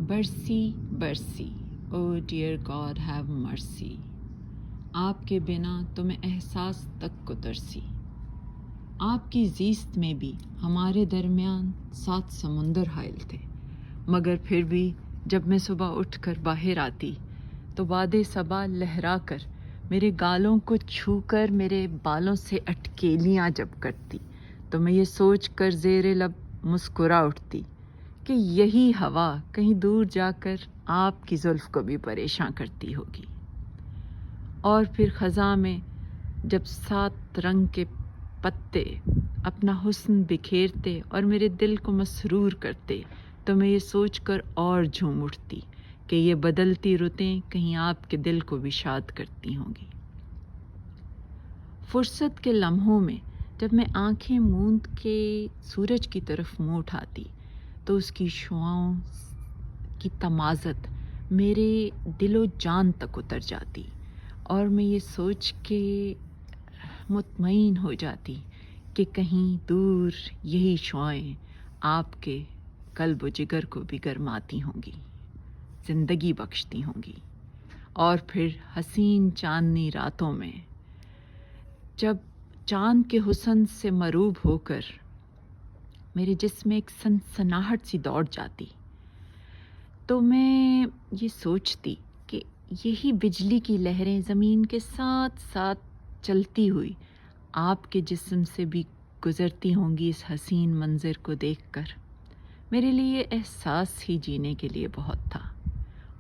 برسی برسی او dear God have مرسی، آپ کے بنا تو میں احساس تک کو ترسی۔ آپ کی زیست میں بھی ہمارے درمیان 7 سمندر حائل تھے، مگر پھر بھی جب میں صبح اٹھ کر باہر آتی تو باد صبا لہرا کر میرے گالوں کو چھو کر میرے بالوں سے اٹکیلیاں جب کرتی تو میں یہ سوچ کر زیر لب مسکرا اٹھتی کہ یہی ہوا کہیں دور جا کر آپ کی زلف کو بھی پریشاں کرتی ہوگی۔ اور پھر خزاں میں جب 7 رنگ کے پتے اپنا حسن بکھیرتے اور میرے دل کو مسرور کرتے تو میں یہ سوچ کر اور جھوم اٹھتی کہ یہ بدلتی رتیں کہیں آپ کے دل کو بھی شاد کرتی ہوں گی۔ فرصت کے لمحوں میں جب میں آنکھیں موند کے سورج کی طرف منہ اٹھاتی تو اس کی شعاؤں کی تمازت میرے دل و جان تک اتر جاتی اور میں یہ سوچ کے مطمئن ہو جاتی کہ کہیں دور یہی شعائیں آپ کے قلب و جگر کو بھی گرماتی ہوں گی، زندگی بخشتی ہوں گی۔ اور پھر حسین چاندنی راتوں میں جب چاند کے حسن سے مروب ہو کر میرے جسم میں ایک سنسناہٹ سی دوڑ جاتی تو میں یہ سوچتی کہ یہی بجلی کی لہریں زمین کے ساتھ ساتھ چلتی ہوئی آپ کے جسم سے بھی گزرتی ہوں گی۔ اس حسین منظر کو دیکھ کر میرے لیے احساس ہی جینے کے لیے بہت تھا۔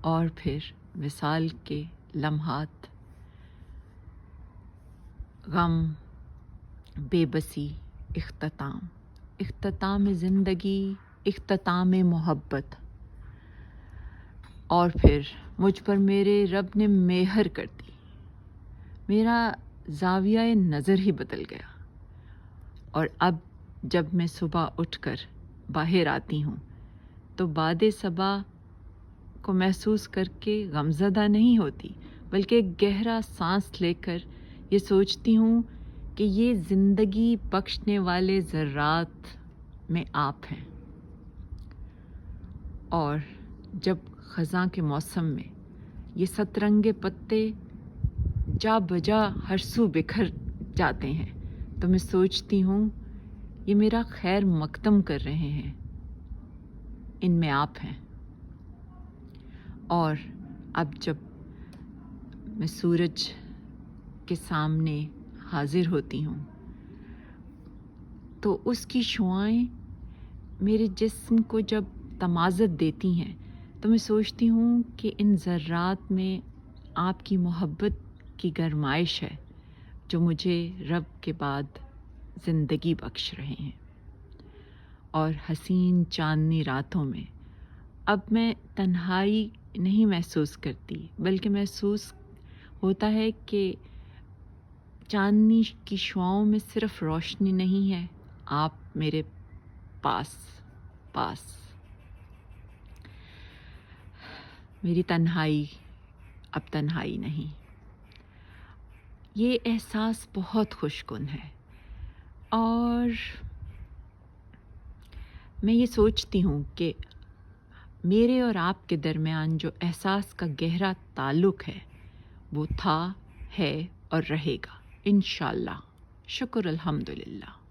اور پھر وصال کے لمحات، غم، بے بسی، اختتام زندگی، اختتام محبت، اور پھر مجھ پر میرے رب نے مہر کر دی، میرا زاویہ نظر ہی بدل گیا۔ اور اب جب میں صبح اٹھ کر باہر آتی ہوں تو باد صبا کو محسوس کر کے غمزدہ نہیں ہوتی، بلکہ ایک گہرا سانس لے کر یہ سوچتی ہوں کہ یہ زندگی بخشنے والے ذرات میں آپ ہیں۔ اور جب خزاں کے موسم میں یہ 7 رنگے پتے جا بجا ہر سو بکھر جاتے ہیں تو میں سوچتی ہوں یہ میرا خیر مقدم کر رہے ہیں، ان میں آپ ہیں۔ اور اب جب میں سورج کے سامنے حاضر ہوتی ہوں تو اس کی شعائیں میرے جسم کو جب تمازت دیتی ہیں تو میں سوچتی ہوں کہ ان ذرات میں آپ کی محبت کی گرمائش ہے جو مجھے رب کے بعد زندگی بخش رہے ہیں۔ اور حسین چاندنی راتوں میں اب میں تنہائی نہیں محسوس کرتی، بلکہ محسوس ہوتا ہے کہ چاندنی کی شعاؤں میں صرف روشنی نہیں ہے، آپ میرے پاس میری تنہائی اب تنہائی نہیں۔ یہ احساس بہت خوش کن ہے۔ اور میں یہ سوچتی ہوں کہ میرے اور آپ کے درمیان جو احساس کا گہرا تعلق ہے وہ تھا، ہے اور رہے گا انشاءاللہ۔ شکر الحمدللہ۔